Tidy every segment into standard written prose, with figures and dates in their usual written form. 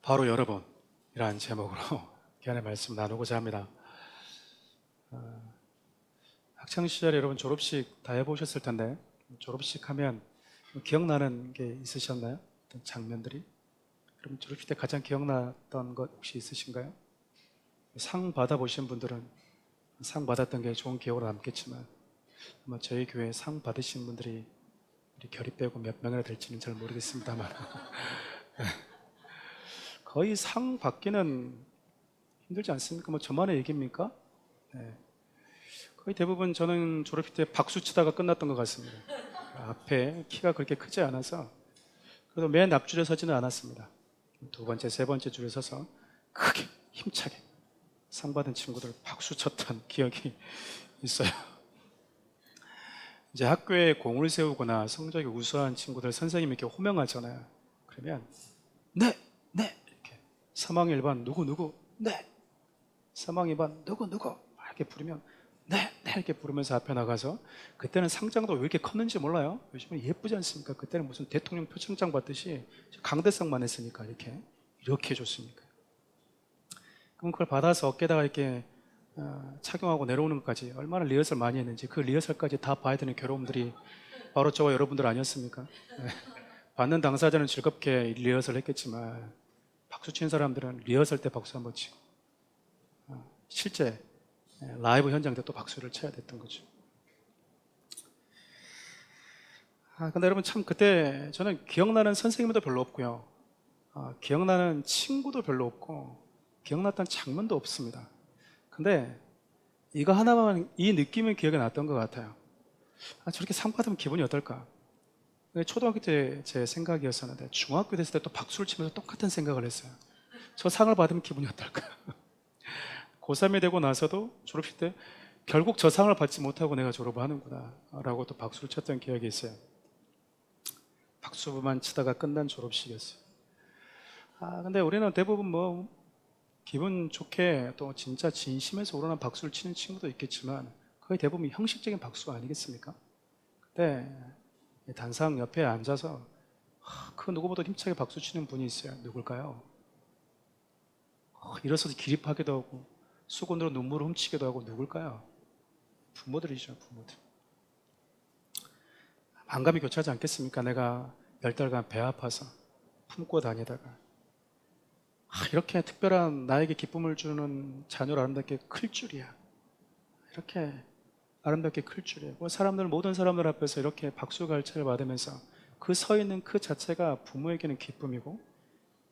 바로 여러분이라는 제목으로 귀한의 말씀 나누고자 합니다. 학창 시절에 여러분 졸업식 다 해보셨을 텐데 졸업식 하면 기억나는 게 있으셨나요? 어떤 장면들이? 여러분 졸업식 때 가장 기억났던 것 혹시 있으신가요? 상 받아보신 분들은 상 받았던 게 좋은 기억으로 남겠지만 아마 저희 교회 상 받으신 분들이 우리 결이 빼고 몇 명이나 될지는 잘 모르겠습니다만 거의 상 받기는 힘들지 않습니까? 뭐 저만의 얘기입니까? 네. 거의 대부분 저는 졸업식 때 박수 치다가 끝났던 것 같습니다. 앞에 키가 그렇게 크지 않아서 그래도 맨 앞줄에 서지는 않았습니다. 두 번째, 세 번째 줄에 서서 크게 힘차게 상 받은 친구들 박수 쳤던 기억이 있어요. 이제 학교에 공을 세우거나 성적이 우수한 친구들 선생님이 이렇게 호명하잖아요. 그러면 네, 네 이렇게 3학년 1반 누구 네 3학년 2반 누구 이렇게 부르면 네 이렇게 부르면서 앞에 나가서 그때는 상장도 왜 이렇게 컸는지 몰라요. 요즘은 예쁘지 않습니까? 그때는 무슨 대통령 표창장 받듯이 강대상만 했으니까 이렇게 해줬으니까. 그럼 그걸 받아서 어깨다가 이렇게 착용하고 내려오는 것까지 얼마나 리허설 많이 했는지 그 리허설까지 다 봐야 되는 괴로움들이 바로 저와 여러분들 아니었습니까? 네. 받는 당사자는 즐겁게 리허설 했겠지만 박수 치는 사람들은 리허설 때 박수 한번 치고 실제 라이브 현장 때 또 박수를 쳐야 됐던 거죠. 근데 여러분 참 그때 저는 기억나는 선생님도 별로 없고요. 기억나는 친구도 별로 없고 기억났던 장면도 없습니다. 근데 이거 하나만 이 느낌은 기억에 났던 것 같아요. 저렇게 상 받으면 기분이 어떨까? 초등학교 때 제 생각이었었는데 중학교 됐을 때 또 박수를 치면서 똑같은 생각을 했어요. 저 상을 받으면 기분이 어떨까? 고3이 되고 나서도 졸업식 때 결국 저 상을 받지 못하고 내가 졸업하는구나 라고 또 박수를 쳤던 기억이 있어요. 박수만 치다가 끝난 졸업식이었어요. 근데 우리는 대부분 뭐 기분 좋게 또 진짜 진심에서 우러난 박수를 치는 친구도 있겠지만 거의 대부분 형식적인 박수 아니겠습니까? 그때 단상 옆에 앉아서 그 누구보다 힘차게 박수 치는 분이 있어요. 누굴까요? 일어서서 기립하기도 하고 수건으로 눈물을 훔치기도 하고 누굴까요? 부모들이죠. 부모들. 반감이 교차하지 않겠습니까? 내가 10달간 배 아파서 품고 다니다가 이렇게 특별한 나에게 기쁨을 주는 자녀를 아름답게 클 줄이야. 이렇게 아름답게 클 줄이야. 사람들 모든 사람들 앞에서 이렇게 박수 갈채를 받으면서 그 서 있는 그 자체가 부모에게는 기쁨이고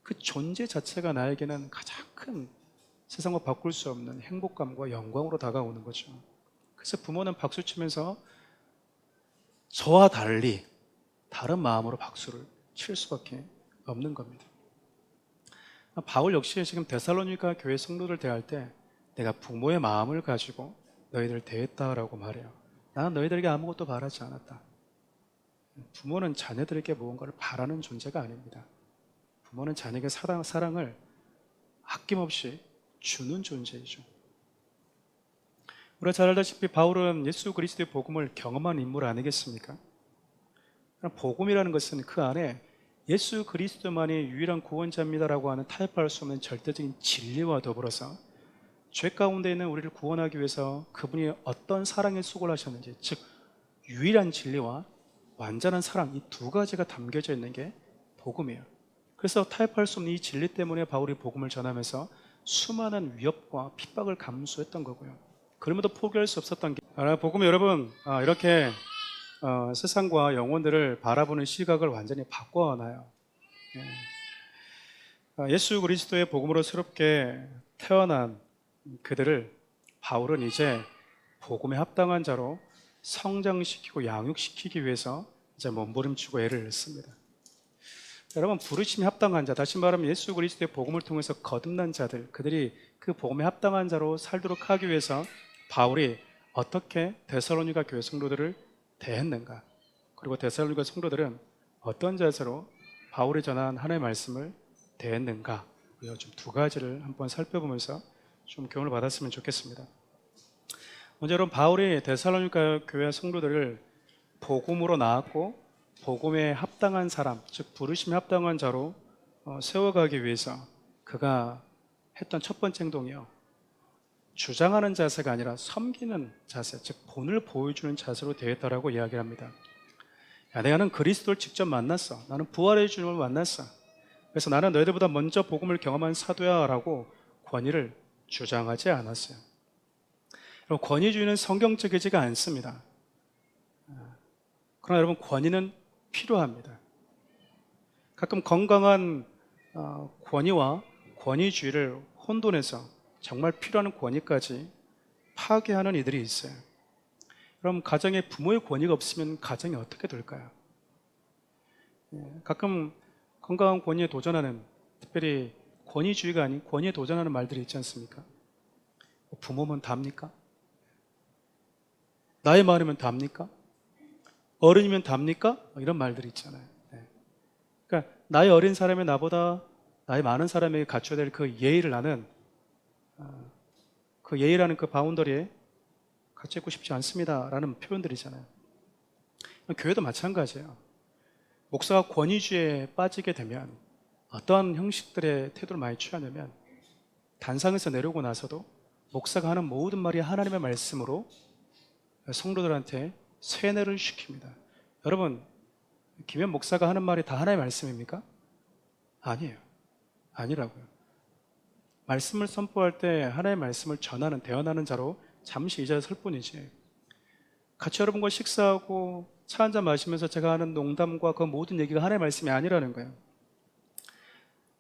그 존재 자체가 나에게는 가장 큰 세상과 바꿀 수 없는 행복감과 영광으로 다가오는 거죠. 그래서 부모는 박수 치면서 저와 달리 다른 마음으로 박수를 칠 수밖에 없는 겁니다. 바울 역시 지금 데살로니가 교회 성도들 대할 때 내가 부모의 마음을 가지고 너희들 대했다라고 말해요. 나는 너희들에게 아무것도 바라지 않았다. 부모는 자녀들에게 무언가를 바라는 존재가 아닙니다. 부모는 자녀에게 사랑을 아낌없이 주는 존재이죠. 우리가 잘 알다시피 바울은 예수 그리스도의 복음을 경험한 인물 아니겠습니까? 복음이라는 것은 그 안에 예수 그리스도만이 유일한 구원자입니다라고 하는 타협할 수 없는 절대적인 진리와 더불어서 죄 가운데 있는 우리를 구원하기 위해서 그분이 어떤 사랑의 수고를 하셨는지, 즉 유일한 진리와 완전한 사랑, 이 두 가지가 담겨져 있는 게 복음이에요. 그래서 타협할 수 없는 이 진리 때문에 바울이 복음을 전하면서 수많은 위협과 핍박을 감수했던 거고요. 그럼에도 포기할 수 없었던 게 복음이 여러분 이렇게 세상과 영혼들을 바라보는 시각을 완전히 바꿔놔요. 예수 그리스도의 복음으로 새롭게 태어난 그들을 바울은 이제 복음에 합당한 자로 성장시키고 양육시키기 위해서 이제 몸부림치고 애를 냈습니다. 여러분, 부르심에 합당한 자, 다시 말하면 예수 그리스도의 복음을 통해서 거듭난 자들, 그들이 그 복음에 합당한 자로 살도록 하기 위해서 바울이 어떻게 데살로니가 교회 성도들을 대했는가, 그리고 데살로니가 성도들은 어떤 자세로 바울이 전한 하나님의 말씀을 대했는가, 좀 두 가지를 한번 살펴보면서 좀 교훈을 받았으면 좋겠습니다. 먼저 여러분, 바울이 데살로니가 교회 성도들을 복음으로 낳았고 복음에 합당한 사람, 즉 부르심에 합당한 자로 세워가기 위해서 그가 했던 첫 번째 행동이요, 주장하는 자세가 아니라 섬기는 자세, 즉 본을 보여주는 자세로 되었다라고 이야기합니다. 야, 나는 그리스도를 직접 만났어. 나는 부활의 주님을 만났어. 그래서 나는 너희들보다 먼저 복음을 경험한 사도야 라고 권위를 주장하지 않았어요. 여러분, 권위주의는 성경적이지가 않습니다. 그러나 여러분, 권위는 필요합니다. 가끔 건강한 권위와 권위주의를 혼돈해서 정말 필요한 권위까지 파괴하는 이들이 있어요. 그럼 가정에 부모의 권위가 없으면 가정이 어떻게 될까요? 가끔 건강한 권위에 도전하는, 특별히 권위주의가 아닌 권위에 도전하는 말들이 있지 않습니까? 부모면 답니까? 나이 많으면 답니까? 어른이면 답니까? 이런 말들이 있잖아요. 그러니까 나이 어린 사람이 나보다 나이 많은 사람에게 갖춰야 될 그 예의를 나는 그 예의라는 그 바운더리에 갖추고 싶지 않습니다라는 표현들이잖아요. 교회도 마찬가지예요. 목사가 권위주의에 빠지게 되면 어떠한 형식들의 태도를 많이 취하냐면 단상에서 내려오고 나서도 목사가 하는 모든 말이 하나님의 말씀으로 성도들한테 세뇌를 시킵니다. 여러분, 김현 목사가 하는 말이 다 하나님의 말씀입니까? 아니에요. 아니라고요. 말씀을 선포할 때 하나님의 말씀을 전하는, 대언하는 자로 잠시 이 자리에 설 뿐이지, 같이 여러분과 식사하고 차 한잔 마시면서 제가 하는 농담과 그 모든 얘기가 하나님의 말씀이 아니라는 거예요.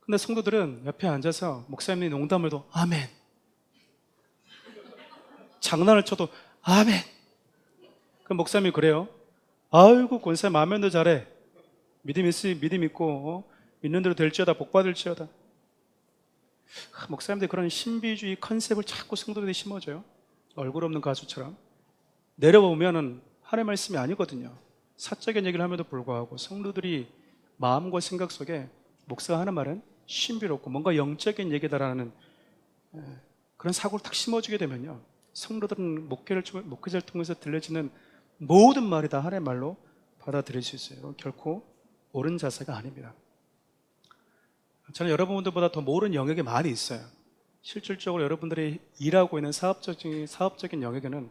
근데 성도들은 옆에 앉아서 목사님이 농담을 도 아멘, 장난을 쳐도 아멘. 그 목사님이 그래요. 아이고 권사님 아멘도 잘해. 믿음 있고 믿는 대로 될지어다, 복 받을지어다. 목사님들 그런 신비주의 컨셉을 자꾸 성도들이 심어줘요. 얼굴 없는 가수처럼. 내려보면은 하나님의 말씀이 아니거든요. 사적인 얘기를 함에도 불구하고 성도들이 마음과 생각 속에 목사가 하는 말은 신비롭고 뭔가 영적인 얘기다라는 그런 사고를 탁 심어주게 되면요, 성도들은 목회자를 통해서 들려지는 모든 말이 다 하나님의 말로 받아들일 수 있어요. 결코 옳은 자세가 아닙니다. 저는 여러분들보다 더 모르는 영역이 많이 있어요. 실질적으로 여러분들이 일하고 있는 사업적인 영역에는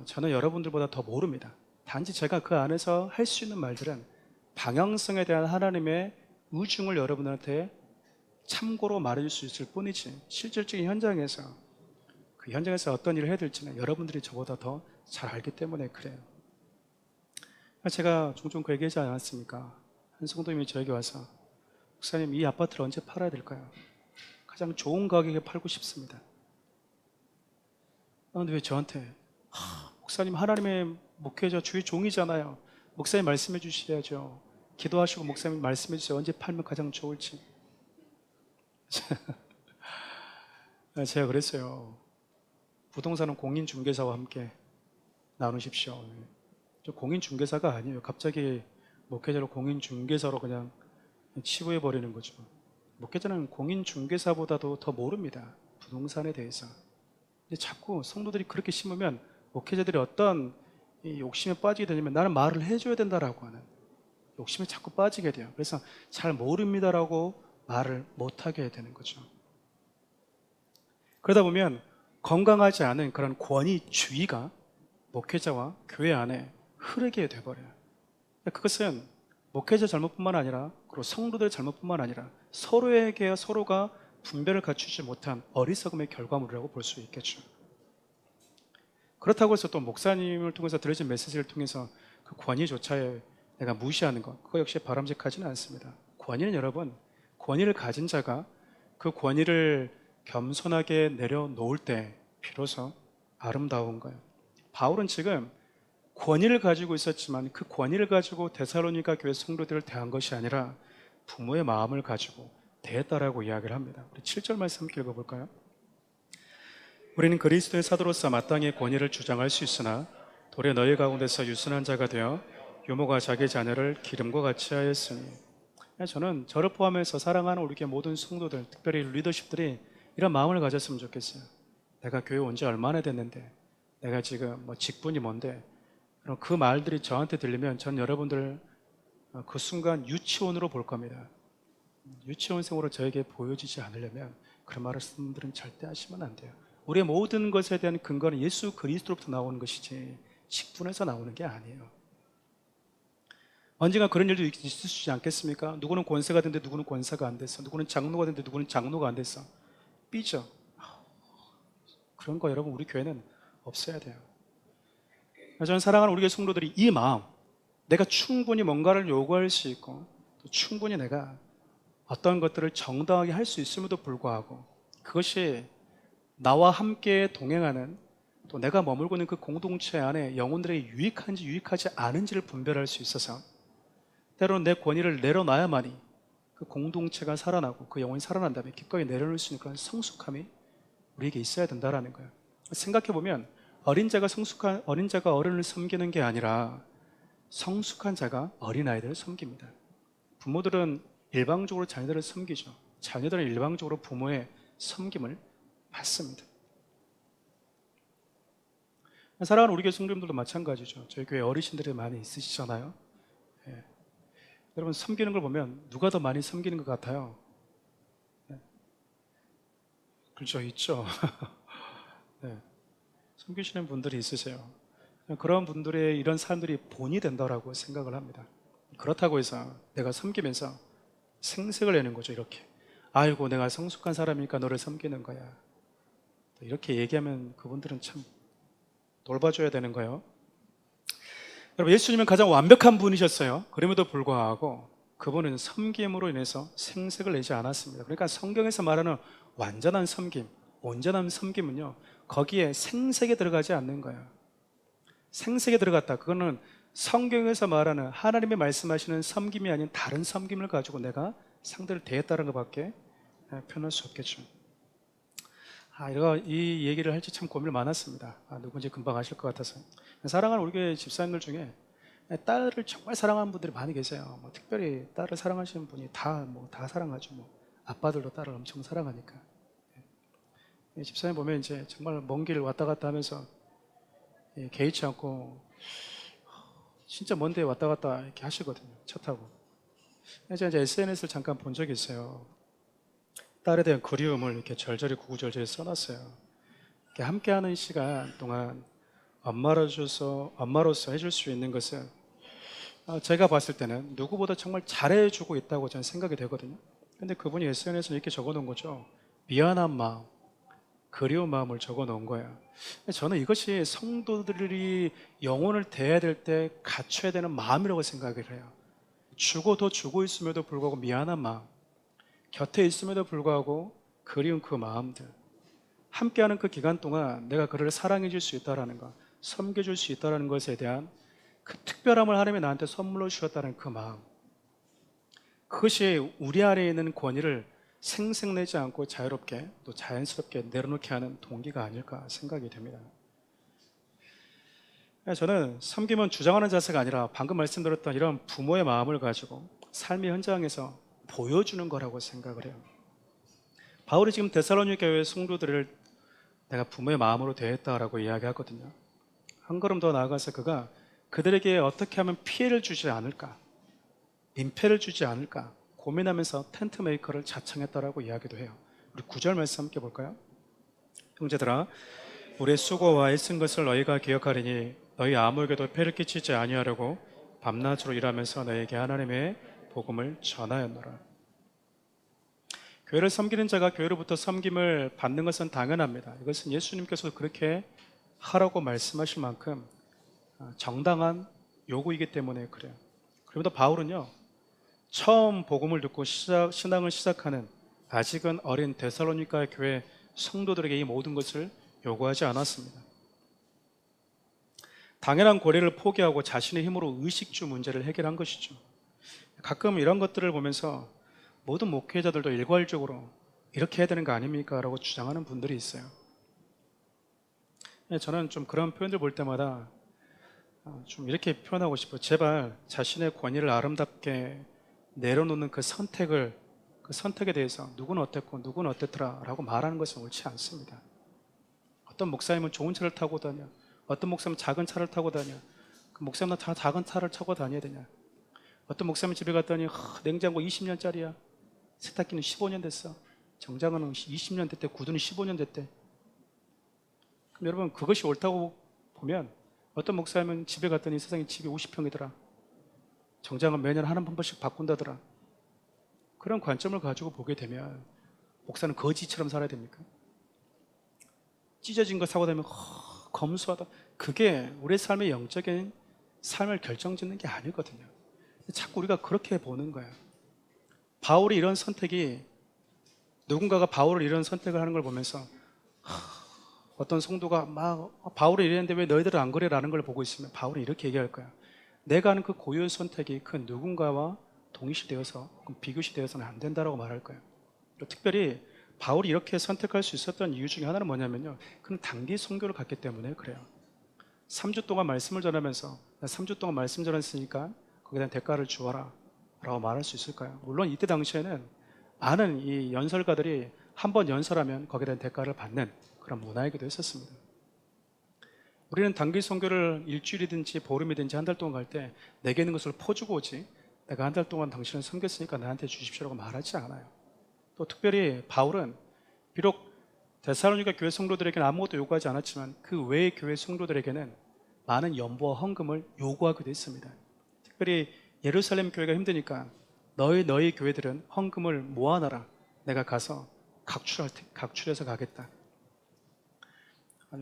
저는 여러분들보다 더 모릅니다. 단지 제가 그 안에서 할 수 있는 말들은 방향성에 대한 하나님의 의중을 여러분들한테 참고로 말해줄 수 있을 뿐이지, 실질적인 현장에서 그 현장에서 어떤 일을 해야 될지는 여러분들이 저보다 더 잘 알기 때문에 그래요. 제가 종종 그 얘기하지 않았습니까? 한 성도님이 저에게 와서 목사님, 이 아파트를 언제 팔아야 될까요? 가장 좋은 가격에 팔고 싶습니다. 그런데 왜 저한테, 목사님 하나님의 목회자 주의 종이잖아요. 목사님 말씀해 주셔야죠. 기도하시고 목사님 말씀해 주세요. 언제 팔면 가장 좋을지. 제가 그랬어요. 부동산은 공인중개사와 함께 나누십시오. 저 공인중개사가 아니에요. 갑자기 목회자로 공인중개사로 그냥 치부해버리는 거죠. 목회자는 공인중개사보다도 더 모릅니다. 부동산에 대해서. 자꾸 성도들이 그렇게 심으면 목회자들이 어떤 욕심에 빠지게 되냐면 나는 말을 해줘야 된다라고 하는 욕심에 자꾸 빠지게 돼요. 그래서 잘 모릅니다라고 말을 못하게 되는 거죠. 그러다 보면 건강하지 않은 그런 권위주의가 목회자와 교회 안에 흐르게 돼버려요. 그것은 목회자 잘못뿐만 아니라, 그리고 성도들의 잘못뿐만 아니라 서로에게 서로가 분별을 갖추지 못한 어리석음의 결과물이라고 볼 수 있겠죠. 그렇다고 해서 또 목사님을 통해서 들려진 메시지를 통해서 그 권위조차 내가 무시하는 것, 그거 역시 바람직하지는 않습니다. 권위는 여러분, 권위를 가진 자가 그 권위를 겸손하게 내려놓을 때 비로소 아름다운 거예요. 바울은 지금 권위를 가지고 있었지만 그 권위를 가지고 데살로니가 교회 성도들을 대한 것이 아니라 부모의 마음을 가지고 대했다라고 이야기를 합니다. 우리 7절 말씀 함께 읽어볼까요? 우리는 그리스도의 사도로서 마땅히 권위를 주장할 수 있으나 도리어 너희 가운데서 유순한 자가 되어 유모가 자기 자녀를 기름과 같이 하였으니, 저는 저를 포함해서 사랑하는 우리 교회 모든 성도들, 특별히 리더십들이 이런 마음을 가졌으면 좋겠어요. 내가 교회 온 지 얼마나 됐는데, 내가 지금 뭐 직분이 뭔데, 그 말들이 저한테 들리면 전 여러분들 그 순간 유치원으로 볼 겁니다. 유치원생으로 저에게 보여지지 않으려면 그런 말씀들은 절대 하시면 안 돼요. 우리의 모든 것에 대한 근거는 예수 그리스도로부터 나오는 것이지 직분에서 나오는 게 아니에요. 언젠가 그런 일도 있으시지 않겠습니까? 누구는 권세가 됐는데 누구는 권세가 안 됐어. 누구는 장로가 됐는데 누구는 장로가 안 됐어. 삐져. 그런 거 여러분 우리 교회는 없어야 돼요. 저는 사랑하는 우리 교회 성도들이 이 마음, 내가 충분히 뭔가를 요구할 수 있고 또 충분히 내가 어떤 것들을 정당하게 할 수 있음에도 불구하고 그것이 나와 함께 동행하는 또 내가 머물고 있는 그 공동체 안에 영혼들에게 유익한지 유익하지 않은지를 분별할 수 있어서 때로는 내 권위를 내려놔야만이 그 공동체가 살아나고 그 영혼이 살아난 다음에 기꺼이 내려놓을 수 있는 그런 성숙함이 우리에게 있어야 된다는 거예요. 생각해보면 어린 자가 어른을 섬기는 게 아니라 성숙한 자가 어린아이들을 섬깁니다. 부모들은 일방적으로 자녀들을 섬기죠. 자녀들은 일방적으로 부모의 섬김을 받습니다. 사랑하는 우리 교회 성도님들도 마찬가지죠. 저희 교회 어르신들이 많이 있으시잖아요. 예. 여러분 섬기는 걸 보면 누가 더 많이 섬기는 것 같아요? 예. 그렇죠, 있죠. 네. 섬기시는 분들이 있으세요. 그런 분들의 이런 사람들이 본이 된다라고 생각을 합니다. 그렇다고 해서 내가 섬기면서 생색을 내는 거죠. 이렇게 아이고 내가 성숙한 사람이니까 너를 섬기는 거야. 이렇게 얘기하면 그분들은 참 돌봐줘야 되는 거예요. 여러분 예수님은 가장 완벽한 분이셨어요. 그럼에도 불구하고 그분은 섬김으로 인해서 생색을 내지 않았습니다. 그러니까 성경에서 말하는 완전한 섬김, 온전한 섬김은요 거기에 생색에 들어가지 않는 거예요. 생색에 들어갔다. 그거는 성경에서 말하는 하나님의 말씀하시는 섬김이 아닌 다른 섬김을 가지고 내가 상대를 대했다는 것밖에 표현할 수 없겠죠. 이 얘기를 할지 참 고민이 많았습니다. 누군지 금방 아실 것 같아서. 사랑하는 우리 교회 집사님들 중에 딸을 정말 사랑하는 분들이 많이 계세요. 특별히 딸을 사랑하시는 분이 다 사랑하죠. 아빠들도 딸을 엄청 사랑하니까. 집사님 보면 이제 정말 먼 길 왔다 갔다 하면서 개의치 않고 진짜 먼 데 왔다 갔다 이렇게 하시거든요. 차 타고. 제가 이제 SNS를 잠깐 본 적이 있어요. 딸에 대한 그리움을 이렇게 절절히 구구절절히 써놨어요. 이렇게 함께하는 시간 동안 엄마로서 해줄 수 있는 것은 제가 봤을 때는 누구보다 정말 잘해주고 있다고 저는 생각이 되거든요. 근데 그분이 SNS에 이렇게 적어놓은 거죠. 미안한 마음, 그리운 마음을 적어놓은 거예요. 저는 이것이 성도들이 영혼을 대해야 될 때 갖춰야 되는 마음이라고 생각을 해요. 더 주고 있음에도 불구하고 미안한 마음, 곁에 있음에도 불구하고 그리운 그 마음들, 함께하는 그 기간 동안 내가 그를 사랑해 줄 수 있다는 것, 섬겨줄 수 있다는 것에 대한 그 특별함을 하나님이 나한테 선물로 주셨다는 그 마음, 그것이 우리 안에 있는 권위를 생색내지 않고 자유롭게 또 자연스럽게 내려놓게 하는 동기가 아닐까 생각이 됩니다. 저는 섬김은 주장하는 자세가 아니라 방금 말씀드렸던 이런 부모의 마음을 가지고 삶의 현장에서 보여주는 거라고 생각을 해요. 바울이 지금 데살로니가 교회 성도들을 내가 부모의 마음으로 대했다라고 이야기하거든요. 한 걸음 더 나아가서 그가 그들에게 어떻게 하면 피해를 주지 않을까, 민폐를 주지 않을까 고민하면서 텐트 메이커를 자청했다라고 이야기도 해요. 우리 9절 말씀 함께 볼까요? 형제들아 우리의 수고와 애쓴 것을 너희가 기억하리니 너희 아무에게도 폐를 끼치지 아니하려고 밤낮으로 일하면서 너희에게 하나님의 복음을 전하였노라. 교회를 섬기는 자가 교회로부터 섬김을 받는 것은 당연합니다. 이것은 예수님께서도 그렇게 하라고 말씀하실 만큼 정당한 요구이기 때문에 그래요. 그런데 바울은요 처음 복음을 듣고 신앙을 시작하는 아직은 어린 데살로니가 교회 성도들에게 이 모든 것을 요구하지 않았습니다. 당연한 권리를 포기하고 자신의 힘으로 의식주 문제를 해결한 것이죠. 가끔 이런 것들을 보면서 모든 목회자들도 일괄적으로 이렇게 해야 되는 거 아닙니까? 라고 주장하는 분들이 있어요. 저는 좀 그런 표현들 볼 때마다 좀 이렇게 표현하고 싶어요. 제발 자신의 권위를 아름답게 내려놓는 그 선택에 대해서 누구는 어땠고 누구는 어땠더라 라고 말하는 것은 옳지 않습니다. 어떤 목사님은 좋은 차를 타고 다녀, 어떤 목사님은 작은 차를 타고 다녀, 그 목사님은 다 작은 차를 타고 다녀야 되냐, 어떤 목사님 집에 갔더니 냉장고 20년짜리야, 세탁기는 15년 됐어. 정장은 20년 됐대. 구두는 15년 됐대. 그럼 여러분 그것이 옳다고 보면 어떤 목사님은 집에 갔더니 세상에 집이 50평이더라. 정장은 매년 한 번씩 바꾼다더라. 그런 관점을 가지고 보게 되면 목사는 거지처럼 살아야 됩니까? 찢어진 거 사고 다니면 검소하다. 그게 우리의 삶의 영적인 삶을 결정짓는 게 아니거든요. 자꾸 우리가 그렇게 보는 거예요. 바울이 이런 선택이, 누군가가 바울을 이런 선택을 하는 걸 보면서 어떤 성도가 막 바울이 이랬는데 왜 너희들은 안 그래? 라는 걸 보고 있으면 바울이 이렇게 얘기할 거야. 내가 하는 그 고유의 선택이 그 누군가와 동일시되어서 비교시되어서는 안 된다라고 말할 거예요. 특별히 바울이 이렇게 선택할 수 있었던 이유 중에 하나는 뭐냐면요, 그는 단기 선교를 갔기 때문에 그래요. 3주 동안 말씀을 전하면서 나 3주 동안 말씀 전했으니까 거기에 대한 대가를 주어라 라고 말할 수 있을까요? 물론 이때 당시에는 많은 이 연설가들이 한번 연설하면 거기에 대한 대가를 받는 그런 문화이기도 했었습니다. 우리는 단기 선교를 일주일이든지 보름이든지 한 달 동안 갈 때 내게 있는 것을 퍼주고 오지, 내가 한 달 동안 당신을 섬겼으니까 나한테 주십시오라고 말하지 않아요. 또 특별히 바울은 비록 데살로니가 교회 성도들에게는 아무것도 요구하지 않았지만 그 외의 교회 성도들에게는 많은 연보와 헌금을 요구하기도 했습니다. 특별히 예루살렘 교회가 힘드니까 너희 교회들은 헌금을 모아놔라. 내가 가서 각출해서 가겠다.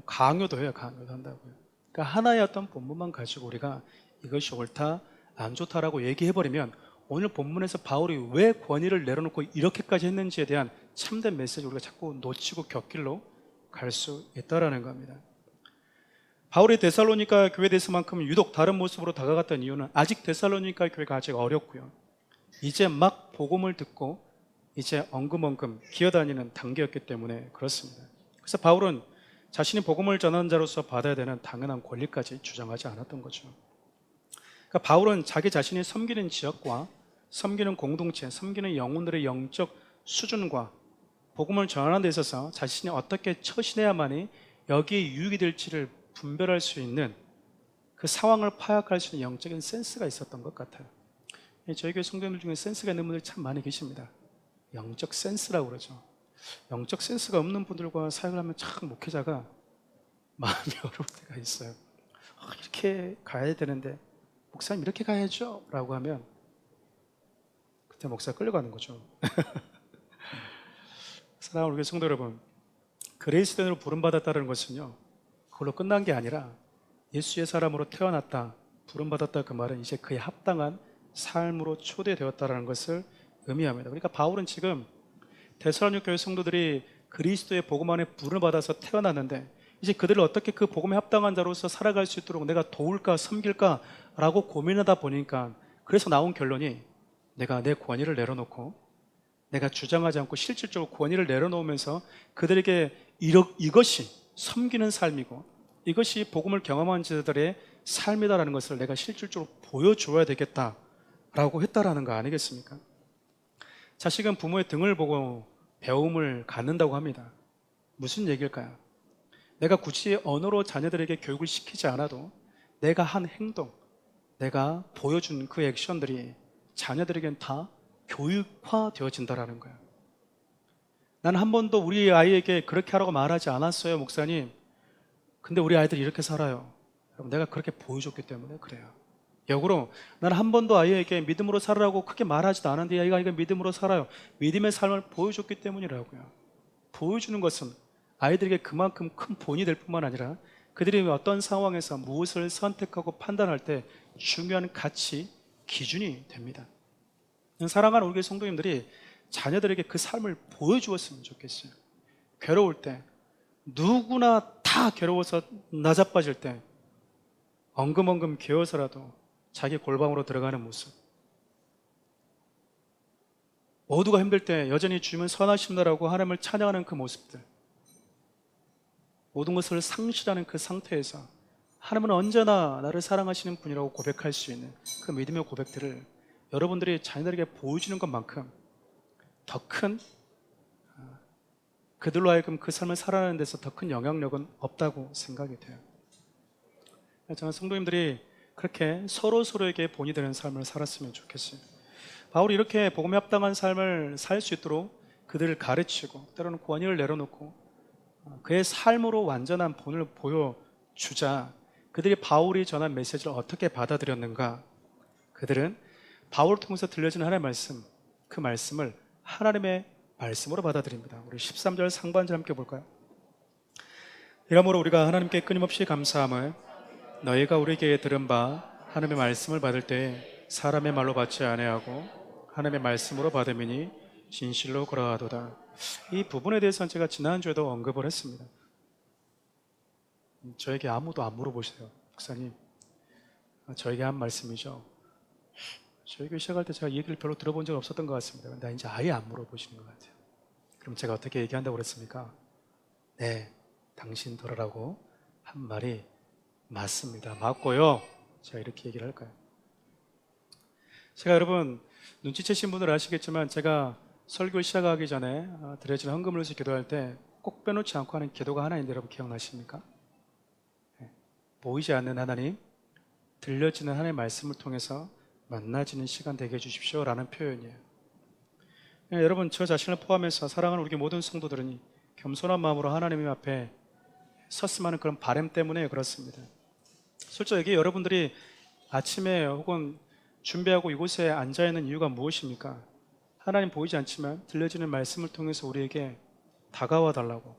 강요도 해요. 강요도 한다고요. 그러니까 하나의 어떤 본문만 가지고 우리가 이것이 옳다, 안 좋다라고 얘기해버리면 오늘 본문에서 바울이 왜 권위를 내려놓고 이렇게까지 했는지에 대한 참된 메시지를 우리가 자꾸 놓치고 곁길로 갈 수 있다는 겁니다. 바울이 데살로니가 교회에 대해서만큼 유독 다른 모습으로 다가갔던 이유는 아직 데살로니가 교회가 아직 어렸고요, 이제 막 복음을 듣고 이제 엉금엉금 기어다니는 단계였기 때문에 그렇습니다. 그래서 바울은 자신이 복음을 전하는 자로서 받아야 되는 당연한 권리까지 주장하지 않았던 거죠. 그러니까 바울은 자기 자신이 섬기는 지역과 섬기는 공동체, 섬기는 영혼들의 영적 수준과 복음을 전하는 데 있어서 자신이 어떻게 처신해야만이 여기에 유익이 될지를 분별할 수 있는, 그 상황을 파악할 수 있는 영적인 센스가 있었던 것 같아요. 저희 교회 성도님들 중에 센스가 있는 분들이 참 많이 계십니다. 영적 센스라고 그러죠. 영적 센스가 없는 분들과 사역을 하면 참 목회자가 마음이 어려울 때가 있어요. 이렇게 가야 되는데 목사님 이렇게 가야죠 라고 하면 그때 목사가 끌려가는 거죠. 사랑하는 우리 성도 여러분, 그레이스den으로 부름받았다는 것은요, 그걸로 끝난 게 아니라 예수의 사람으로 태어났다, 부름받았다, 그 말은 이제 그에 합당한 삶으로 초대되었다는 것을 의미합니다. 그러니까 바울은 지금 데살로니가 교회 성도들이 그리스도의 복음 안에 부름받아서 태어났는데 이제 그들을 어떻게 그 복음에 합당한 자로서 살아갈 수 있도록 내가 도울까 섬길까 라고 고민하다 보니까, 그래서 나온 결론이 내가 내 권위를 내려놓고 내가 주장하지 않고 실질적으로 권위를 내려놓으면서 그들에게 이것이 섬기는 삶이고 이것이 복음을 경험한 자들의 삶이다라는 것을 내가 실질적으로 보여줘야 되겠다라고 했다라는 거 아니겠습니까? 자식은 부모의 등을 보고 배움을 갖는다고 합니다. 무슨 얘기일까요? 내가 굳이 언어로 자녀들에게 교육을 시키지 않아도 내가 한 행동, 내가 보여준 그 액션들이 자녀들에게는 다 교육화되어진다라는 거예요. 나는 한 번도 우리 아이에게 그렇게 하라고 말하지 않았어요, 목사님. 근데 우리 아이들이 이렇게 살아요. 여러분, 내가 그렇게 보여줬기 때문에 그래요. 역으로 나는 한 번도 아이에게 믿음으로 살으라고 크게 말하지도 않았는데 아이가 믿음으로 살아요. 믿음의 삶을 보여줬기 때문이라고요. 보여주는 것은 아이들에게 그만큼 큰 본이 될 뿐만 아니라 그들이 어떤 상황에서 무엇을 선택하고 판단할 때 중요한 가치, 기준이 됩니다. 사랑하는 우리 성도님들이 자녀들에게 그 삶을 보여주었으면 좋겠어요. 괴로울 때, 누구나 다 괴로워서 나자빠질 때 엉금엉금 개어서라도 자기 골방으로 들어가는 모습, 모두가 힘들 때 여전히 주님은 선하십니다라고 하나님을 찬양하는 그 모습들, 모든 것을 상실하는 그 상태에서 하나님은 언제나 나를 사랑하시는 분이라고 고백할 수 있는 그 믿음의 고백들을 여러분들이 자녀들에게 보여주는 것만큼 더 큰, 그들로 하여금 그 삶을 살아가는 데서 더 큰 영향력은 없다고 생각이 돼요. 저는 성도님들이 그렇게 서로에게 본이 되는 삶을 살았으면 좋겠어요. 바울이 이렇게 복음에 합당한 삶을 살 수 있도록 그들을 가르치고 때로는 권위를 내려놓고 그의 삶으로 완전한 본을 보여주자 그들이 바울이 전한 메시지를 어떻게 받아들였는가? 그들은 바울을 통해서 들려지는 하나님의 말씀, 그 말씀을 하나님의 말씀으로 받아들입니다. 우리 13절 상반절 함께 볼까요? 이러므로 우리가 하나님께 끊임없이 감사함을 너희가 우리에게 들은 바 하나님의 말씀을 받을 때 사람의 말로 받지 아니하고 하나님의 말씀으로 받음이니 진실로 그러하도다. 이 부분에 대해서는 제가 지난주에도 언급을 했습니다. 저에게 아무도 안 물어보세요. 목사님, 저에게 한 말씀이죠. 저희 교회 시작할 때 제가 이 얘기를 별로 들어본 적 없었던 것 같습니다. 근데 이제 아예 안 물어보시는 것 같아요. 그럼 제가 어떻게 얘기한다고 그랬습니까? 네, 당신 들으라고 한 말이 맞습니다. 맞고요. 제가 이렇게 얘기를 할까요? 제가 여러분 눈치채신 분들 아시겠지만 제가 설교 시작하기 전에 드려지는 헌금을 위해서 기도할 때 꼭 빼놓지 않고 하는 기도가 하나 있는데 여러분 기억나십니까? 네. 보이지 않는 하나님, 들려지는 하나님의 말씀을 통해서 만나지는 시간 되게 해주십시오 라는 표현이에요. 네, 여러분 저 자신을 포함해서 사랑하는 우리 모든 성도들은 겸손한 마음으로 하나님 앞에 섰으면 하는 그런 바람 때문에 그렇습니다. 솔직히 여러분들이 아침에 혹은 준비하고 이곳에 앉아있는 이유가 무엇입니까? 하나님 보이지 않지만 들려지는 말씀을 통해서 우리에게 다가와 달라고,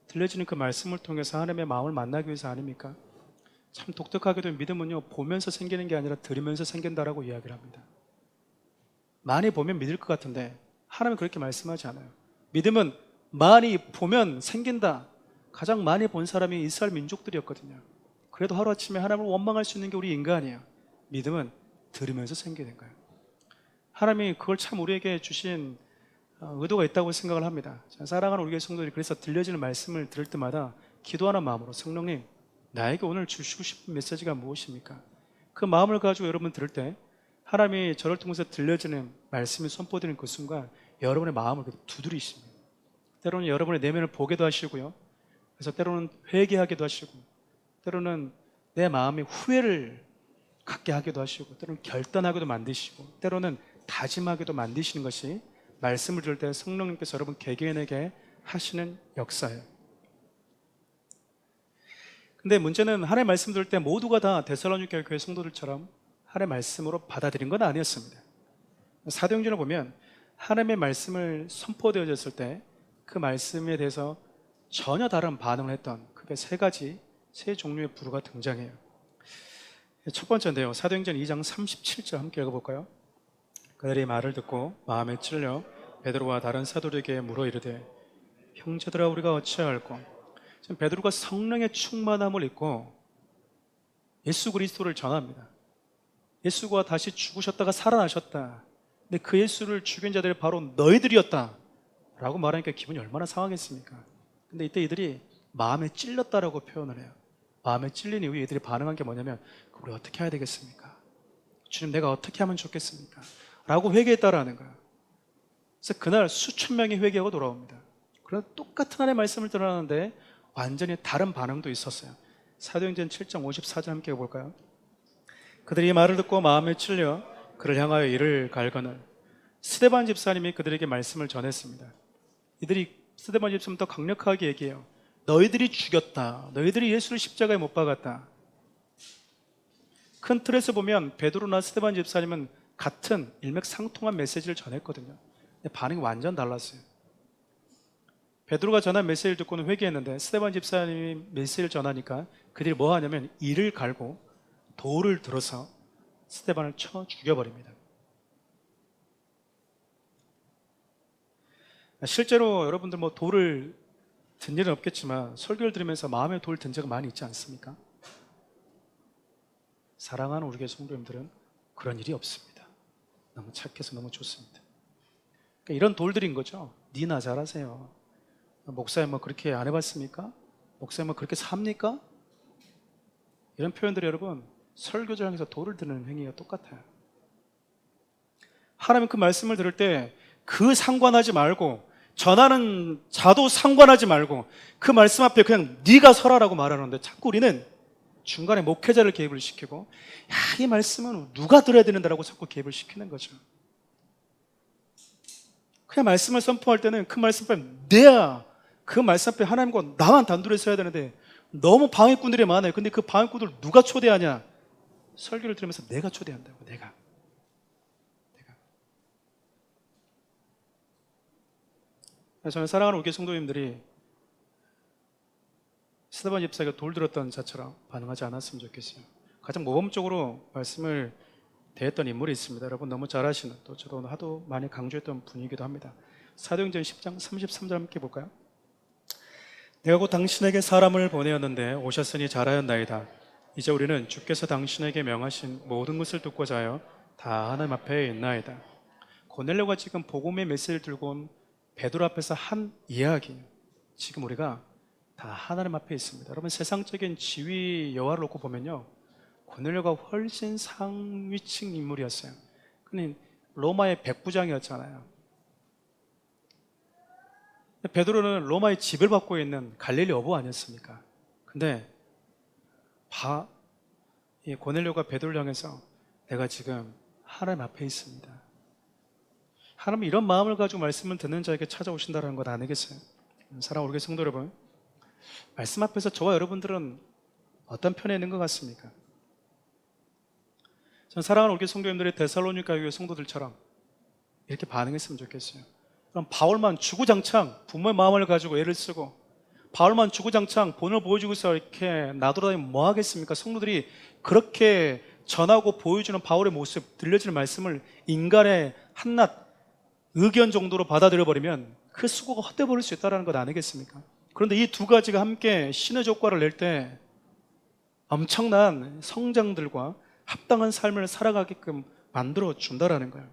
들려지는 그 말씀을 통해서 하나님의 마음을 만나기 위해서 아닙니까? 참 독특하게도 믿음은요, 보면서 생기는 게 아니라 들으면서 생긴다라고 이야기를 합니다. 많이 보면 믿을 것 같은데 하나님은 그렇게 말씀하지 않아요. 믿음은 많이 보면 생긴다. 가장 많이 본 사람이 이스라엘 민족들이었거든요. 그래도 하루아침에 하나님을 원망할 수 있는 게 우리 인간이에요. 믿음은 들으면서 생기는 거예요. 하나님이 그걸 참 우리에게 주신 의도가 있다고 생각을 합니다. 사랑하는 우리 교회 성도들이 그래서 들려지는 말씀을 들을 때마다 기도하는 마음으로 성령님, 나에게 오늘 주시고 싶은 메시지가 무엇입니까? 그 마음을 가지고 여러분 들을 때 하나님이 저를 통해서 들려지는 말씀이 선포되는 그 순간 여러분의 마음을 두드리십니다. 때로는 여러분의 내면을 보게도 하시고요. 그래서 때로는 회개하기도 하시고, 때로는 내 마음이 후회를 갖게 하기도 하시고, 때로는 결단하기도 만드시고, 때로는 다짐하기도 만드시는 것이 말씀을 들을 때 성령님께서 여러분 개개인에게 하시는 역사예요. 근데 문제는 하나님의 말씀 들을 때 모두가 다 데살로니가 교회 성도들처럼 하나님의 말씀으로 받아들인 건 아니었습니다. 사도행전을 보면 하나님의 말씀을 선포되어졌을 때 그 말씀에 대해서 전혀 다른 반응을 했던 크게 세 종류의 부류가 등장해요. 첫 번째인데요, 사도행전 2장 37절 함께 읽어볼까요? 그들이 말을 듣고 마음에 찔려 베드로와 다른 사도들에게 물어 이르되 형제들아 우리가 어찌할꼬. 지금 베드로가 성령의 충만함을 입고 예수 그리스도를 전합니다. 예수가 다시 죽으셨다가 살아나셨다. 근데 그 예수를 죽인 자들이 바로 너희들이었다 라고 말하니까 기분이 얼마나 상하겠습니까? 근데 이때 이들이 마음에 찔렸다라고 표현을 해요. 마음에 찔린 이후에 이들이 반응한 게 뭐냐면 우리 어떻게 해야 되겠습니까? 주님 내가 어떻게 하면 좋겠습니까? 라고 회개했다라는 거예요. 그래서 그날 수천 명이 회개하고 돌아옵니다. 그러나 똑같은 하나님의 말씀을 들어놨는데 완전히 다른 반응도 있었어요. 사도행전 7장 54절 함께 볼까요? 그들이 말을 듣고 마음에 찔려 그를 향하여 이를 갈거늘 스데반 집사님이 그들에게 말씀을 전했습니다. 이들이 스데반 집사님 더 강력하게 얘기해요. 너희들이 죽였다. 너희들이 예수를 십자가에 못 박았다. 큰 틀에서 보면 베드로나 스데반 집사님은 같은 일맥상통한 메시지를 전했거든요. 근데 반응이 완전 달랐어요. 베드로가 전한 메시지를 듣고는 회개했는데 스데반 집사님이 메시지를 전하니까 그들이 뭐 하냐면 이를 갈고 돌을 들어서 스데반을 쳐 죽여버립니다. 실제로 여러분들 뭐 돌을 든 일은 없겠지만 설교를 들으면서 마음에 돌 든 적은 많이 있지 않습니까? 사랑하는 우리 교회 성도님들은 그런 일이 없습니다. 너무 착해서 너무 좋습니다. 그러니까 이런 돌들인 거죠. 니나 잘하세요. 목사님 뭐 그렇게 안 해봤습니까? 목사님 뭐 그렇게 삽니까? 이런 표현들이 여러분 설교장에서 돌을 드는 행위가 똑같아요. 하나님 그 말씀을 들을 때 그 상관하지 말고 전하는 자도 상관하지 말고 그 말씀 앞에 그냥 네가 서라라고 말하는데 자꾸 우리는 중간에 목회자를 개입을 시키고 야, 이 말씀은 누가 들어야 되는다라고 자꾸 개입을 시키는 거죠. 그냥 말씀을 선포할 때는 그 말씀 앞에 내야 그 말씀 앞에 하나님과 나만 단둘이 서야 되는데 너무 방해꾼들이 많아요. 근데 그 방해꾼들 누가 초대하냐? 설교를 들으면서 내가 초대한다고. 내가. 저는 사랑하는 우리 성도님들이 스데반 집사가 돌 들었던 자처럼 반응하지 않았으면 좋겠어요. 가장 모범적으로 말씀을 대했던 인물이 있습니다. 여러분 너무 잘 아시는, 또 저도 하도 많이 강조했던 분이기도 합니다. 사도행전 10장 33절 함께 볼까요? 내가 곧 당신에게 사람을 보내었는데 오셨으니 잘하였나이다. 이제 우리는 주께서 당신에게 명하신 모든 것을 듣고자 하여 다 하나님 앞에 있나이다. 고넬료가 지금 복음의 메시지를 들고 온 베드로 앞에서 한 이야기, 지금 우리가 다 하나님 앞에 있습니다. 여러분 세상적인 지위 여하를 놓고 보면요, 고넬료가 훨씬 상위층 인물이었어요. 그는 로마의 백부장이었잖아요. 베드로는 로마의 지배를 받고 있는 갈릴리 어부 아니었습니까? 근데 이 고넬료가 베드로를 향해서 내가 지금 하나님 앞에 있습니다. 하나님은 이런 마음을 가지고 말씀을 듣는 자에게 찾아오신다는 것 아니겠어요? 사랑하는 우리 성도 여러분, 말씀 앞에서 저와 여러분들은 어떤 편에 있는 것 같습니까? 전 사랑하는 우리 성도님들이 데살로니가 교회 성도들처럼 이렇게 반응했으면 좋겠어요. 그럼 바울만 주구장창 부모의 마음을 가지고 애를 쓰고, 바울만 주구장창 본을 보여주고서 이렇게 나돌아다니면 뭐 하겠습니까? 성도들이 그렇게 전하고 보여주는 바울의 모습, 들려지는 말씀을 인간의 한낱 의견 정도로 받아들여 버리면 그 수고가 헛돼 버릴 수 있다는 것 아니겠습니까? 그런데 이 두 가지가 함께 시너조과를 낼 때 엄청난 성장들과 합당한 삶을 살아가게끔 만들어 준다라는 거예요.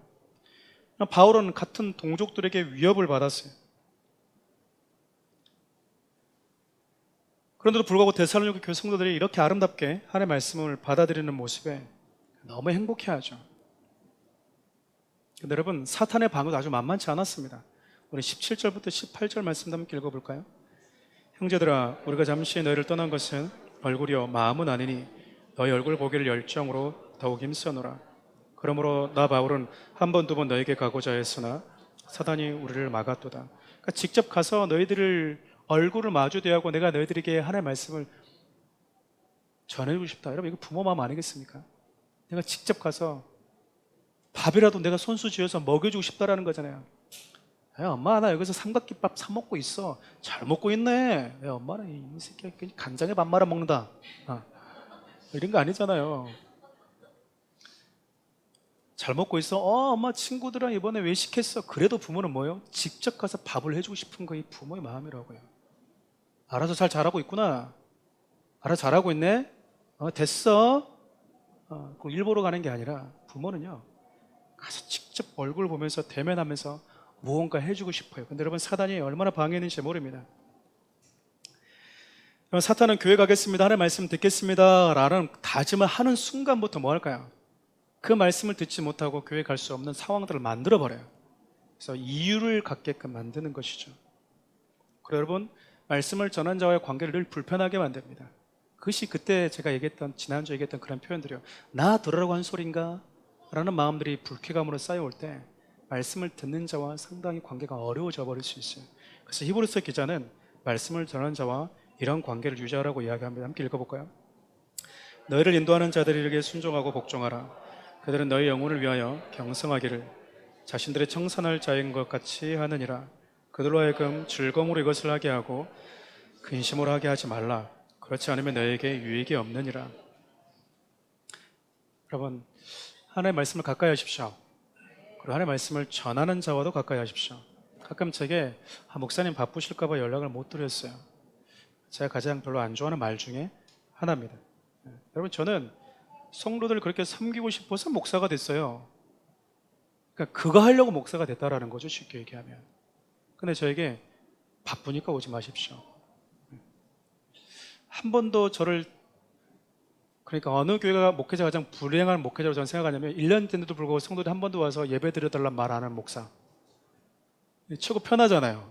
바울은 같은 동족들에게 위협을 받았어요. 그런데도 불구하고 데살로니가 교회 성도들이 이렇게 아름답게 하나님의 말씀을 받아들이는 모습에 너무 행복해하죠. 근데 여러분, 사탄의 방어도 아주 만만치 않았습니다. 우리 17절부터 18절 말씀 함께 읽어볼까요? 형제들아, 우리가 잠시 너희를 떠난 것은 얼굴이요 마음은 아니니 너희 얼굴 보기를 열정으로 더욱 힘써노라. 그러므로 나 바울은 한 번 두 번 너에게 가고자 했으나 사단이 우리를 막았도다. 그러니까 직접 가서 너희들을 얼굴을 마주 대하고 내가 너희들에게 하나님의 말씀을 전해주고 싶다. 여러분, 이거 부모 마음 아니겠습니까? 내가 직접 가서 밥이라도 내가 손수 쥐어서 먹여주고 싶다라는 거잖아요. 야, 엄마 나 여기서 삼각김밥 사 먹고 있어. 잘 먹고 있네. 야, 엄마는 이 새끼 간장에 밥 말아 먹는다. 이런 거 아니잖아요. 잘 먹고 있어. 엄마 친구들랑 이번에 외식했어. 그래도 부모는 뭐예요? 직접 가서 밥을 해주고 싶은 거 이 부모의 마음이라고요. 알아서 잘 자라고 있구나. 알아서 잘하고 있네. 됐어. 그 일보러 가는 게 아니라 부모는요, 가서 직접 얼굴 보면서 대면하면서 무언가 해주고 싶어요. 근데 여러분, 사단이 얼마나 방해했는지 모릅니다. 사탄은 교회 가겠습니다, 하나님 말씀 듣겠습니다 라는 다짐을 하는 순간부터 뭐 할까요? 그 말씀을 듣지 못하고 교회 갈 수 없는 상황들을 만들어 버려요. 그래서 이유를 갖게끔 만드는 것이죠. 그리고 여러분, 말씀을 전한 자와의 관계를 늘 불편하게 만듭니다. 그것이 그때 제가 얘기했던, 지난주에 얘기했던 그런 표현들이요, 나 들으라고 한 소린가? 라는 마음들이 불쾌감으로 쌓여올 때 말씀을 듣는 자와 상당히 관계가 어려워져 버릴 수 있어요. 그래서 히브리서 기자는 말씀을 전하는 자와 이런 관계를 유지하라고 이야기합니다. 함께 읽어볼까요? 너희를 인도하는 자들에게 순종하고 복종하라. 그들은 너희 영혼을 위하여 경성하기를 자신들의 청산할 자인 것 같이 하느니라. 그들로 하여금 즐거움으로 이것을 하게 하고 근심으로 하게 하지 말라. 그렇지 않으면 너희에게 유익이 없느니라. 여러분, 하나님의 말씀을 가까이 하십시오. 그리고 하나님의 말씀을 전하는 자와도 가까이 하십시오. 가끔 제게 목사님 바쁘실까 봐 연락을 못 드렸어요. 제가 가장 별로 안 좋아하는 말 중에 하나입니다. 여러분, 저는 성도들 그렇게 섬기고 싶어서 목사가 됐어요. 그러니까 그거 하려고 목사가 됐다라는 거죠, 쉽게 얘기하면. 근데 저에게 바쁘니까 오지 마십시오. 한 번도 저를, 그러니까 어느 교회가 목회자가 가장 불행한 목회자로 저는 생각하냐면 1년 됐는데도 불구하고 성도들이 한 번도 와서 예배 드려달라는 말 안 하는 목사. 최고 편하잖아요.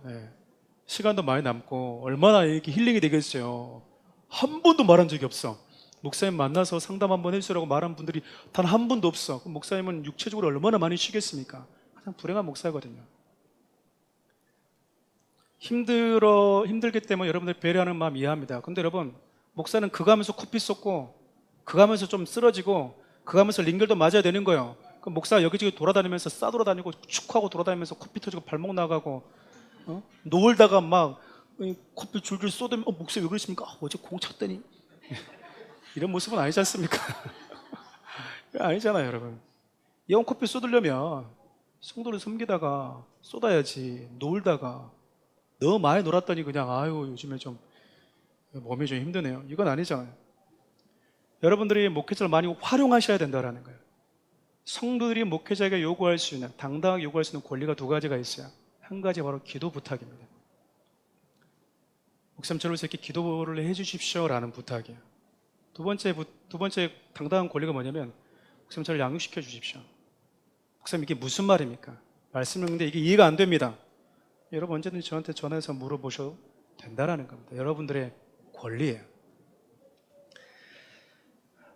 시간도 많이 남고 얼마나 이렇게 힐링이 되겠어요. 한 번도 말한 적이 없어. 목사님 만나서 상담 한번 해주라고 말한 분들이 단 한 분도 없어. 그럼 목사님은 육체적으로 얼마나 많이 쉬겠습니까? 가장 불행한 목사거든요. 힘들기 때문에 여러분들 배려하는 마음 이해합니다. 근데 여러분, 목사는 그거 하면서 코피 쏟고 그거 하면서 좀 쓰러지고 그거 하면서 링겔도 맞아야 되는 거예요. 그럼 목사 여기저기 돌아다니면서 싸돌아다니고 축하고 돌아다니면서 코피 터지고 발목 나가고 놀다가 막 코피 줄줄 쏟으면 목사 왜 그러십니까? 어제 공 쳤더니 이런 모습은 아니지 않습니까? 아니잖아요, 여러분. 영 코피 쏟으려면 성도를 섬기다가 쏟아야지. 놀다가 너무 많이 놀았더니 그냥 아유 요즘에 좀 몸이 좀 힘드네요. 이건 아니잖아요. 여러분들이 목회자를 많이 활용하셔야 된다는 거예요. 성도들이 목회자에게 요구할 수 있는, 당당하게 요구할 수 있는 권리가 두 가지가 있어요. 한 가지 바로 기도 부탁입니다. 목사님 저를 위해서 이렇게 기도를 해주십시오라는 부탁이에요. 두 번째 당당한 권리가 뭐냐면 목사님 저를 양육시켜 주십시오. 목사님 이게 무슨 말입니까? 말씀했는데 이게 이해가 안 됩니다. 여러분 언제든지 저한테 전화해서 물어보셔도 된다는 겁니다. 여러분들의 권리예요.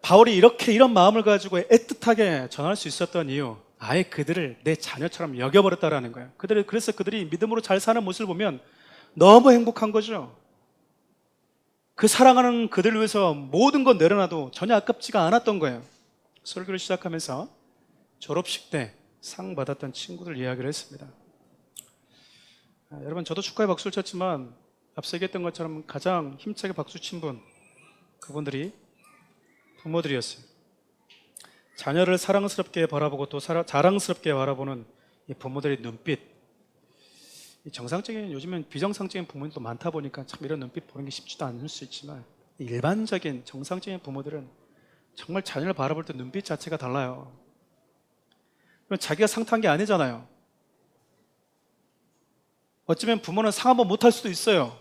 바울이 이런 마음을 가지고 애틋하게 전할 수 있었던 이유, 아예 그들을 내 자녀처럼 여겨버렸다라는 거예요. 그래서 그들이 믿음으로 잘 사는 모습을 보면 너무 행복한 거죠. 그 사랑하는 그들을 위해서 모든 건 내려놔도 전혀 아깝지가 않았던 거예요. 설교를 시작하면서 졸업식 때 상 받았던 친구들 이야기를 했습니다. 여러분 저도 축하의 박수를 쳤지만 앞서 얘기했던 것처럼 가장 힘차게 박수 친 분, 그분들이 부모들이었어요. 자녀를 사랑스럽게 바라보고 또 자랑스럽게 바라보는 이 부모들의 눈빛, 정상적인, 요즘엔 비정상적인 부모님도 많다 보니까 참 이런 눈빛 보는 게 쉽지도 않을 수 있지만 일반적인 정상적인 부모들은 정말 자녀를 바라볼 때 눈빛 자체가 달라요. 자기가 상 탄 게 아니잖아요. 어쩌면 부모는 상 한번 못 탈 수도 있어요.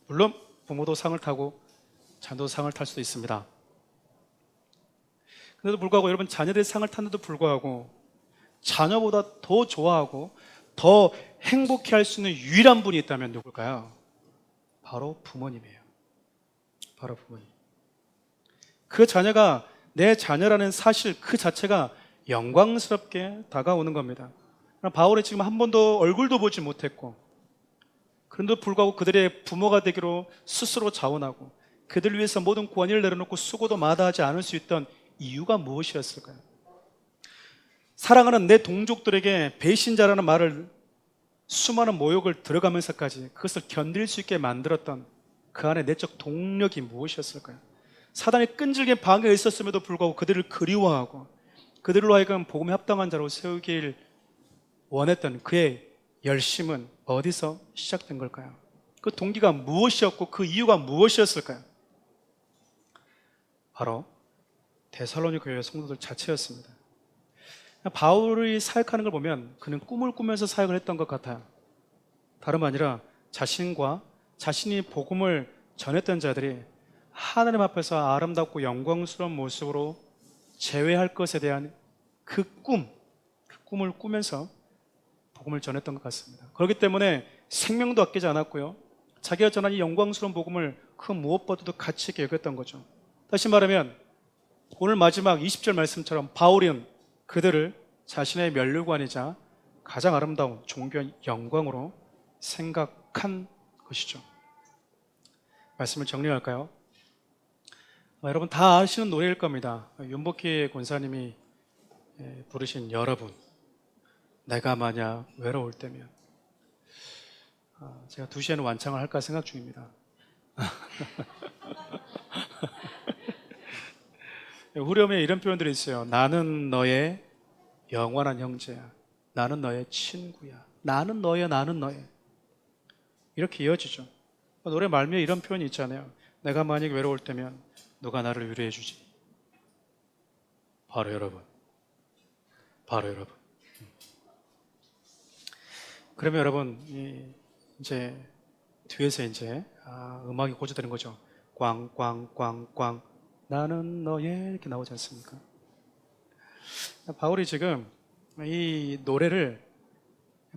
물론 부모도 상을 타고 자녀도 상을 탈 수도 있습니다. 그런데도 불구하고 여러분 자녀들이 상을 탔는데도 불구하고 자녀보다 더 좋아하고 더 행복해 할 수 있는 유일한 분이 있다면 누굴까요? 바로 부모님이에요. 바로 부모님. 그 자녀가 내 자녀라는 사실 그 자체가 영광스럽게 다가오는 겁니다. 바울이 지금 한 번도 얼굴도 보지 못했고 그런데도 불구하고 그들의 부모가 되기로 스스로 자원하고 그들을 위해서 모든 권위를 내려놓고 수고도 마다하지 않을 수 있던 이유가 무엇이었을까요? 사랑하는 내 동족들에게 배신자라는 말을 수많은 모욕을 들어가면서까지 그것을 견딜 수 있게 만들었던 그 안에 내적 동력이 무엇이었을까요? 사단이 끈질긴 방해가 있었음에도 불구하고 그들을 그리워하고 그들로 하여금 복음에 합당한 자로 세우길 원했던 그의 열심은 어디서 시작된 걸까요? 그 동기가 무엇이었고 그 이유가 무엇이었을까요? 바로 데살로니가 교회 성도들 자체였습니다. 바울이 사역하는 걸 보면 그는 꿈을 꾸면서 사역을 했던 것 같아요. 다름 아니라 자신과 자신이 복음을 전했던 자들이 하나님 앞에서 아름답고 영광스러운 모습으로 재회할 것에 대한 그 꿈을 꾸면서 복음을 전했던 것 같습니다. 그렇기 때문에 생명도 아끼지 않았고요. 자기가 전한 이 영광스러운 복음을 그 무엇보다도 가치 있게 여겼던 거죠. 다시 말하면 오늘 마지막 20절 말씀처럼 바울은 그들을 자신의 면류관이자 가장 아름다운 존귀한 영광으로 생각한 것이죠. 말씀을 정리할까요? 여러분 다 아시는 노래일 겁니다. 윤복희 권사님이 부르신 여러분, 내가 만약 외로울 때면. 제가 2시에는 완창을 할까 생각 중입니다. 후렴에 이런 표현들이 있어요. 나는 너의 영원한 형제야. 나는 너의 친구야. 나는 너의 이렇게 이어지죠. 노래 말미에 이런 표현이 있잖아요. 내가 만약 외로울 때면 누가 나를 위로해 주지? 바로 여러분. 그러면 여러분 이제 뒤에서 이제 음악이 고조되는 거죠. 꽝꽝꽝꽝 나는 너의 이렇게 나오지 않습니까? 바울이 지금 이 노래를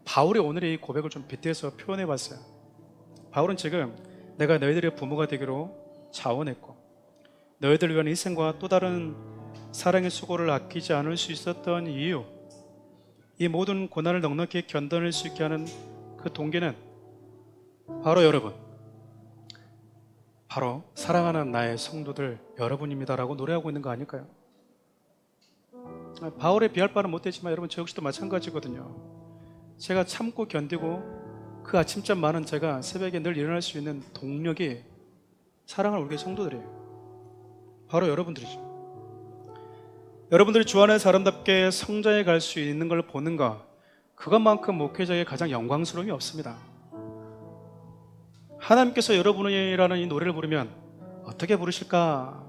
바울이 오늘 이 고백을 좀 빗대서 표현해 봤어요. 바울은 지금 내가 너희들의 부모가 되기로 자원했고 너희들을 위한 희생과 또 다른 사랑의 수고를 아끼지 않을 수 있었던 이유, 이 모든 고난을 넉넉히 견뎌낼 수 있게 하는 그 동기는 바로 여러분, 바로 사랑하는 나의 성도들 여러분입니다라고 노래하고 있는 거 아닐까요? 바울에 비할 바는 못되지만 여러분 저 역시도 마찬가지거든요. 제가 참고 견디고 그 아침잠 많은 제가 새벽에 늘 일어날 수 있는 동력이 사랑하는 우리 성도들이에요. 바로 여러분들이죠. 여러분들이 주 안에서 아름답게 성장해 갈 수 있는 걸 보는 것, 그것만큼 목회자에게 가장 영광스러움이 없습니다. 하나님께서 여러분이라는 이 노래를 부르면 어떻게 부르실까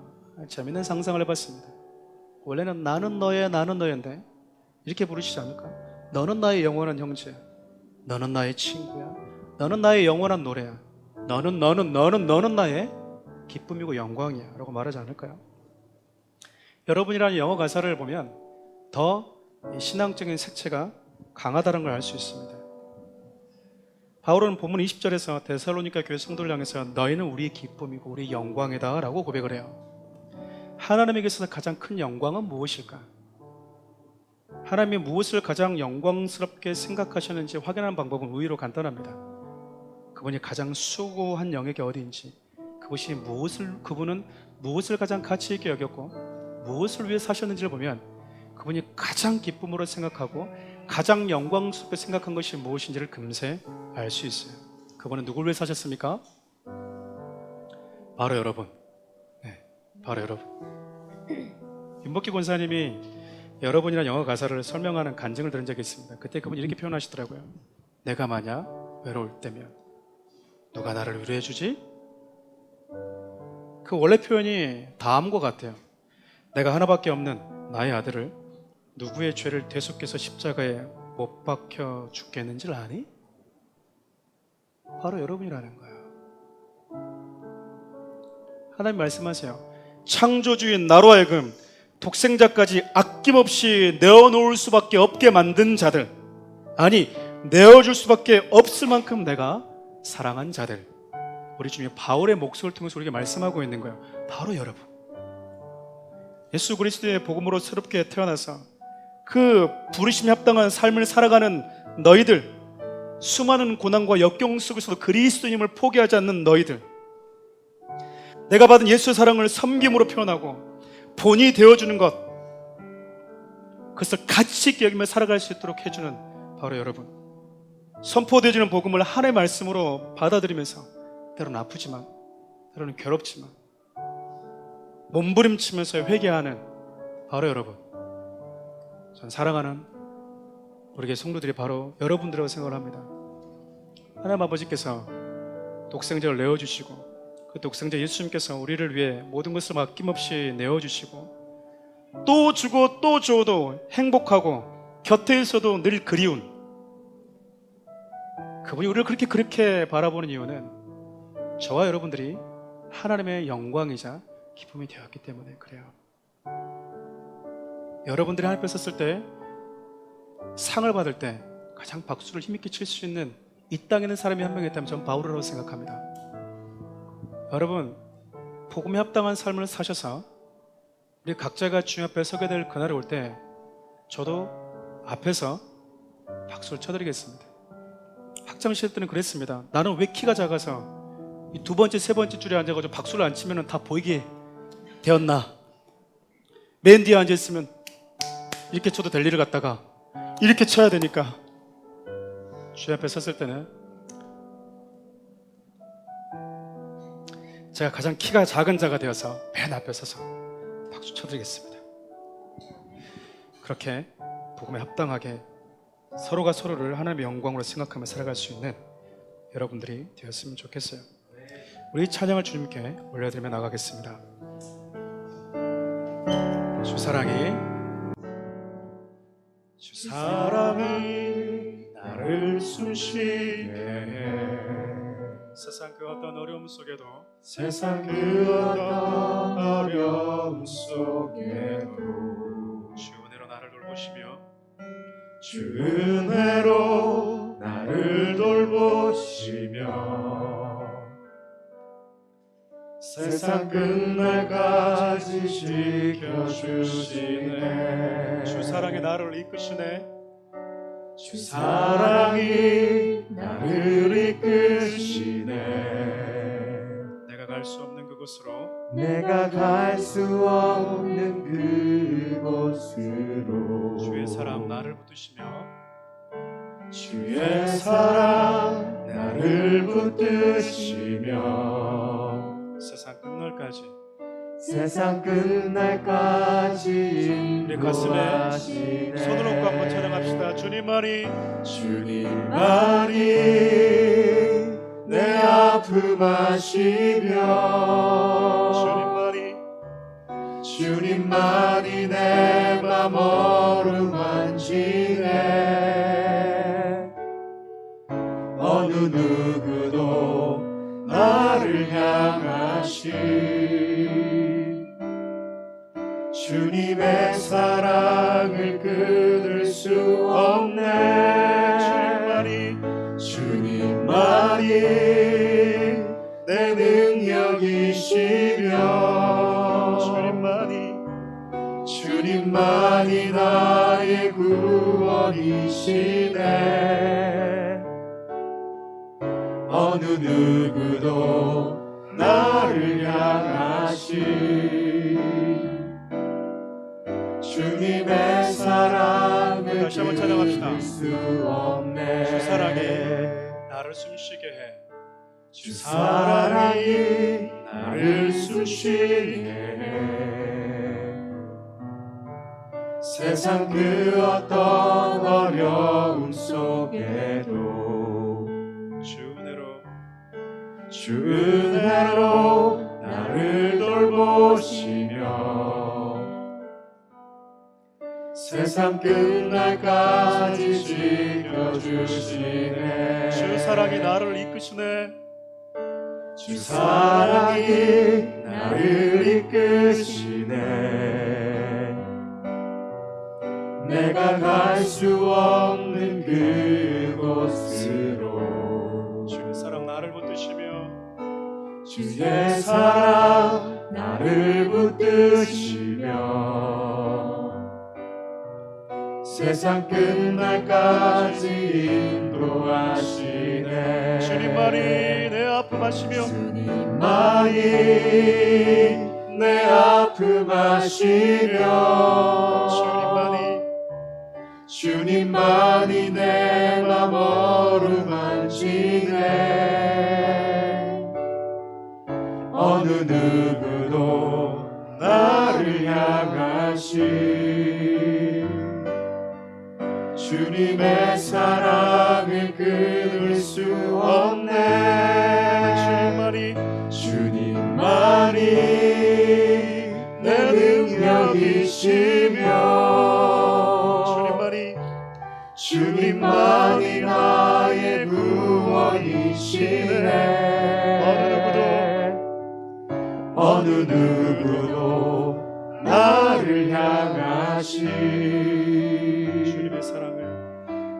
재밌는 상상을 해봤습니다. 원래는 나는 너의 나는 너인데 이렇게 부르시지 않을까? 너는 나의 영원한 형제, 너는 나의 친구야, 너는 나의 영원한 노래야, 너는 나의 기쁨이고 영광이야 라고 말하지 않을까요? 여러분이라는 영어 가사를 보면 더 신앙적인 색채가 강하다는 걸 알 수 있습니다. 바울은 본문 20절에서 데살로니가 교회 성도를 향해서 너희는 우리의 기쁨이고 우리의 영광이다 라고 고백을 해요. 하나님에게서 가장 큰 영광은 무엇일까? 하나님이 무엇을 가장 영광스럽게 생각하셨는지 확인하는 방법은 의외로 간단합니다. 그분이 가장 수고한 영역이 어디인지, 그분은 무엇을 가장 가치 있게 여겼고 무엇을 위해 사셨는지를 보면 그분이 가장 기쁨으로 생각하고 가장 영광스럽게 생각한 것이 무엇인지를 금세 알 수 있어요. 그분은 누구를 위해 사셨습니까? 바로 여러분. 네, 바로 여러분. 윤복기 권사님이 여러분이라는 영어 가사를 설명하는 간증을 들은 적이 있습니다. 그때 그분이 이렇게 표현하시더라고요. 내가 만약 외로울 때면 누가 나를 위로해 주지? 그 원래 표현이 다음과 같아요. 내가 하나밖에 없는 나의 아들을 누구의 죄를 대속해서 십자가에 못 박혀 죽겠는지를 아니? 바로 여러분이라는 거예요. 하나님 말씀하세요. 창조주인 나로 하여금 독생자까지 아낌없이 내어놓을 수밖에 없게 만든 자들, 아니 내어줄 수밖에 없을 만큼 내가 사랑한 자들, 우리 주님 바울의 목소리를 통해서 우리에게 말씀하고 있는 거예요. 바로 여러분, 예수 그리스도의 복음으로 새롭게 태어나서 그 부르심에 합당한 삶을 살아가는 너희들, 수많은 고난과 역경 속에서도 그리스도님을 포기하지 않는 너희들, 내가 받은 예수의 사랑을 섬김으로 표현하고 본이 되어주는 것, 그것을 가치 있게 여기며 살아갈 수 있도록 해주는 바로 여러분, 선포되어지는 복음을 하나의 말씀으로 받아들이면서 때로는 아프지만 때로는 괴롭지만 몸부림치면서 회개하는 바로 여러분, 전 사랑하는 우리 교회 성도들이 바로 여러분들이라고 생각을 합니다. 하나님 아버지께서 독생자를 내어주시고 그 독생자 예수님께서 우리를 위해 모든 것을 아낌없이 내어주시고 또 주고 또 줘도 행복하고 곁에 있어도 늘 그리운 그분이 우리를 그렇게 바라보는 이유는 저와 여러분들이 하나님의 영광이자 기쁨이 되었기 때문에 그래요. 여러분들이 하나님 앞에 섰을 때 상을 받을 때 가장 박수를 힘있게 칠 수 있는 이 땅에 있는 사람이 한 명 있다면 전 바울이라고 생각합니다. 여러분, 복음에 합당한 삶을 사셔서 우리 각자가 주님 앞에 서게 될 그날이 올 때 저도 앞에서 박수를 쳐드리겠습니다. 학창시절 때는 그랬습니다. 나는 왜 키가 작아서 이 두 번째, 세 번째 줄에 앉아가지고 박수를 안 치면 다 보이게 되었나? 맨 뒤에 앉아있으면 이렇게 쳐도 될 일을 갖다가 이렇게 쳐야 되니까 주님 앞에 섰을 때는 제가 가장 키가 작은 자가 되어서 맨 앞에 서서 박수 쳐드리겠습니다. 그렇게 복음에 합당하게 서로가 서로를 하나님의 영광으로 생각하며 살아갈 수 있는 여러분들이 되었으면 좋겠어요. 우리 찬양을 주님께 올려드리며 나가겠습니다. 주 사랑이 나를 숨쉬게 해. 세상 그 어떤 어려움 속에도 주 은혜로 나를 돌보시며 주 은혜로 나를 돌보시며 세상 끝날까지 지켜주시네. 주 사랑이 나를 이끄시네. 주 사랑이 나를 이끄시네. 내가 갈 수 없는 그곳으로 내가 갈 수 없는 그곳으로 주의 사랑 나를 붙드시며 주의 사랑 나를 붙드시며 세상 끝날까지 세상 끝날까지 우리 가슴에 인도하시네. 손을 얹고 한번 찬양합시다. 주님만이 주님만이 내 아픔 아시며 주님만이 내 맘 어루만지네. 어느 누구도 나를 향하신 주님의 사랑을 끊을 수 없네. 주님만이 내 능력이시며 주님만이 나의 구원이시네. 어느 누구도 나를 향하신 주님의 사랑을 다시 한번 찬양합시다. 끊을 수 없네. 주 사랑이 나를 숨쉬게 해. 주 사랑이 나를 숨쉬게 해. 세상 그 어떤 어려움 속에도 주 은혜로 나를 돌보시며 세상 끝날까지 지켜주시네. 주 사랑이 나를 이끄시네. 주 사랑이 나를 이끄시네. 내가 갈 수 없는 그곳으로 주의 사랑 나를 붙드시며 주의 사랑 나를 붙드시며 세상 끝날까지 인도하시네. 주님만이 내 아픔 아시며 주님만이 내 아픔 아시며 주님만이 내 맘 어루만지네. 어느 누구도 나를 향하신 주님의 사랑을 끊을 수 없네. 주님만이 내 능력이시며 주님만이 나의 구원이시네. 어느 누구도 나를 향하신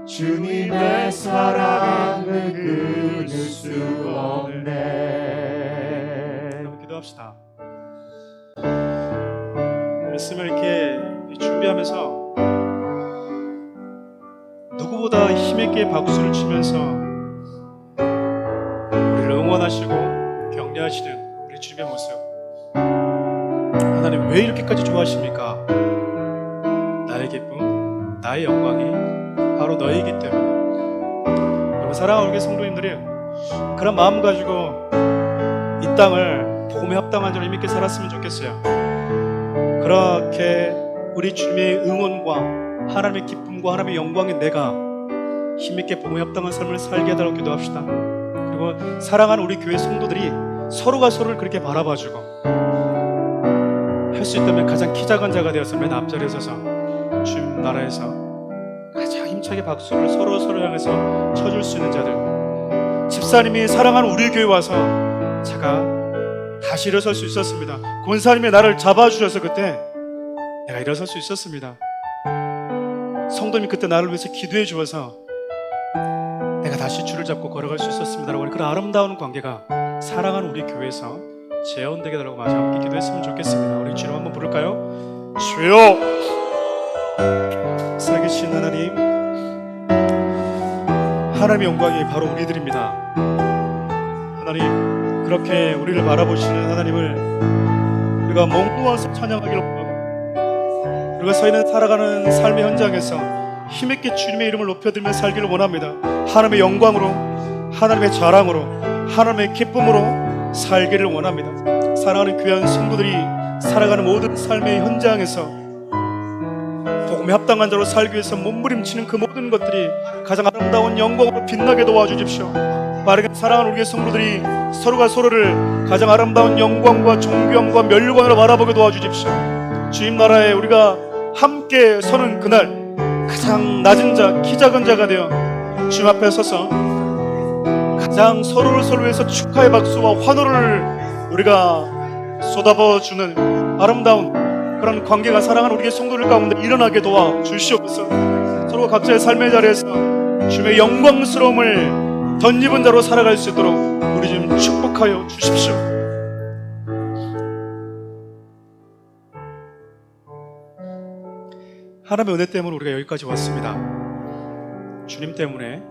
주님의 사랑을 끊을 수 없네. 여러분 기도합시다. 말씀을 이렇게 준비하면서 누구보다 힘있게 박수를 치면서 우리를 응원하시고 격려하시는 우리 주님의 모습, 하나님 왜 이렇게까지 좋아하십니까? 나의 기쁨, 나의 영광이 바로 너희이기 때문에. 여러분 사랑하는 우리 성도님들이 그런 마음 가지고 이 땅을 복음에 합당한 자로 힘있게 살았으면 좋겠어요. 그렇게 우리 주님의 응원과 하나님의 기쁨과 하나님의 영광에 내가 힘있게 복음에 합당한 삶을 살게 해달라고 기도합시다. 그리고 사랑하는 우리 교회 성도들이 서로가 서로를 그렇게 바라봐주고 할 수 있다면 가장 키 작은 자가 되어서 맨 앞자리에 서서 주님 나라에서 가장 힘차게 박수를 서로 향해서 쳐줄 수 있는 자들, 집사님이 사랑하는 우리 교회 와서 제가 다시 일어설 수 있었습니다. 권사님이 나를 잡아주셔서 그때 내가 일어설 수 있었습니다. 성도님이 그때 나를 위해서 기도해 주어서 내가 다시 줄을 잡고 걸어갈 수 있었습니다라고 하는 그런 아름다운 관계가 사랑하는 우리 교회에서 재현되게 달라고 마저 함께 기도했으면 좋겠습니다. 우리 주님 한번 부를까요? 주여, 살아계신 하나님, 하나님의 영광이 바로 우리들입니다. 하나님, 그렇게 우리를 바라보시는 하나님을 우리가 목 놓아서 찬양하기를 원하고, 우리가 서 있는 살아가는 삶의 현장에서 힘있게 주님의 이름을 높여들며 살기를 원합니다. 하나님의 영광으로, 하나님의 자랑으로, 하나님의 기쁨으로 살기를 원합니다. 사랑하는 귀한 성도들이 살아가는 모든 삶의 현장에서 복음에 합당한 자로 살기 위해서 몸부림치는 그 모든 것들이 가장 아름다운 영광으로 빛나게 도와주십시오. 빠르게 사랑하는 우리의 성도들이 서로가 서로를 가장 아름다운 영광과 존귀함과 면류관으로 바라보게 도와주십시오. 주님 나라에 우리가 함께 서는 그날 가장 낮은 자, 키 작은 자가 되어 주님 앞에 서서 가장 서로를 서로 위해서 축하의 박수와 환호를 우리가 쏟아부어주는 아름다운 그런 관계가 사랑하는 우리의 성도들 가운데 일어나게 도와주시옵소서. 서로 각자의 삶의 자리에서 주님의 영광스러움을 덧입은 자로 살아갈 수 있도록 우리 좀 축복하여 주십시오. 하나님의 은혜 때문에 우리가 여기까지 왔습니다. 주님 때문에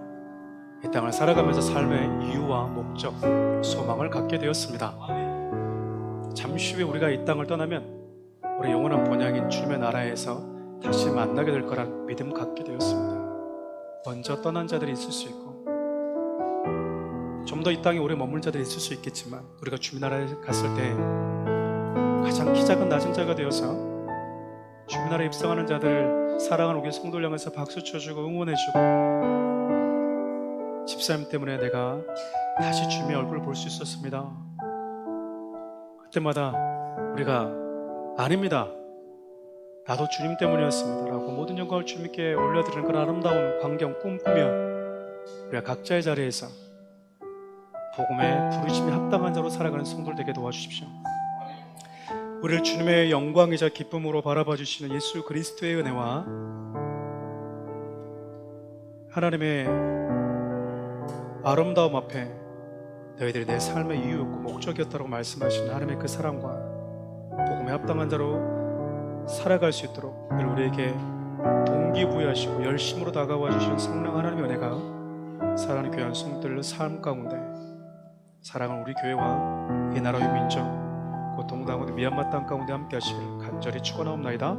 이 땅을 살아가면서 삶의 이유와 목적, 소망을 갖게 되었습니다. 잠시 후에 우리가 이 땅을 떠나면 우리 영원한 본향인 주님의 나라에서 다시 만나게 될 거란 믿음 갖게 되었습니다. 먼저 떠난 자들이 있을 수 있고 좀 더 이 땅에 오래 머물 자들이 있을 수 있겠지만, 우리가 주님 나라에 갔을 때 가장 키 작은 낮은 자가 되어서 주님 나라에 입성하는 자들을 사랑하는 우리 성도를 향해서 박수 쳐주고 응원해주고, 집사님 때문에 내가 다시 주님의 얼굴을 볼 수 있었습니다. 그때마다 우리가 아닙니다, 나도 주님 때문이었습니다 라고 모든 영광을 주님께 올려드리는 그런 아름다운 광경 꿈꾸며 우리가 각자의 자리에서 복음의 부르심에 합당한 자로 살아가는 성도들 되게 도와주십시오. 우리를 주님의 영광이자 기쁨으로 바라봐 주시는 예수 그리스도의 은혜와 하나님의 아름다움 앞에 너희들이 내 삶의 이유였고 목적이었다고 말씀하신 하나님의 그 사랑과 복음에 합당한 자로 살아갈 수 있도록 늘 우리에게 동기부여하시고 열심으로 다가와 주시는 성령 하나님의 은혜가 사랑하는 귀한 성도들 삶 가운데, 사랑하는 우리 교회와 이 나라의 민족 곧 동당하는 미얀마 땅 가운데 함께 하시기를 간절히 축원하옵나이다.